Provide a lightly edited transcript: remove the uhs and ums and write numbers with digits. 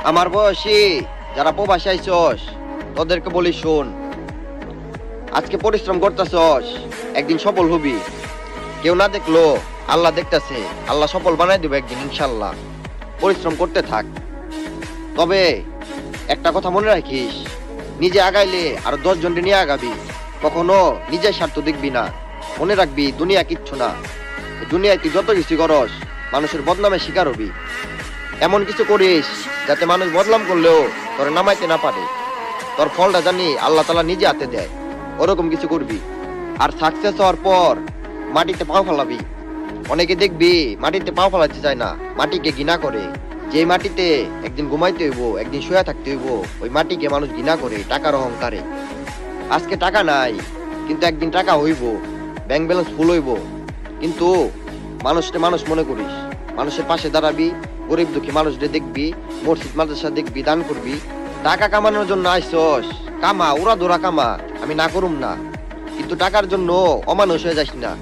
আমার বয়সী যারা প্রবাসী আইছস তোদেরকে বলি শোন, আজকে পরিশ্রম করতেছস, একদিন সফল হবি। কেউ না দেখলো আল্লাহ দেখতেছে, আল্লাহ সফল বানাই দেবে একদিন ইনশাল্লাহ। পরিশ্রম করতে থাক। তবে একটা কথা মনে রাখিস, নিজে আগাইলে আর 10 জনকে নিয়ে আগাবি, কখনো নিজের স্বার্থ দেখবি না। মনে রাখবি দুনিয়া কিচ্ছু না। দুনিয়ায় তুই যত কিছু করস মানুষের বদনামের শিকার হবি। এমন কিছু করিস যাতে মানুষ বদনাম করলেও তোর নামাইতে না পারে। তোর ফলটা জানি আল্লাহ তাআলা নিজে হাতে দেয়, ওরকম কিছু করবি। আর সাকসেস হওয়ার পর মাটিতে পাও ফেলাবি। অনেকে দেখবি মাটিতে পাও ফেলাতে চায় না, মাটিকে ঘৃণা করে। যে মাটিতে একদিন ঘুমাইতে হইব, একদিন শুয়ে থাকতে হইব, ওই মাটিকে মানুষ ঘৃণা করে টাকার অহংকারে। আজকে টাকা নাই, কিন্তু একদিন টাকা হইব, ব্যাংক ব্যালেন্স ফুল হইব। কিন্তু মানুষকে মানুষ মনে করিস, মানুষের পাশে দাঁড়াবি, গরিব দুঃখী মানুষদের দেখবি, মসজিদ মাদ্রাসা দেখবি, দান করবি। টাকা কামানোর জন্য আইসস, কামা, ওরা ধরা কামা, আমি না করুম না, কিন্তু টাকার জন্য অমানুষ হয়ে যাস না।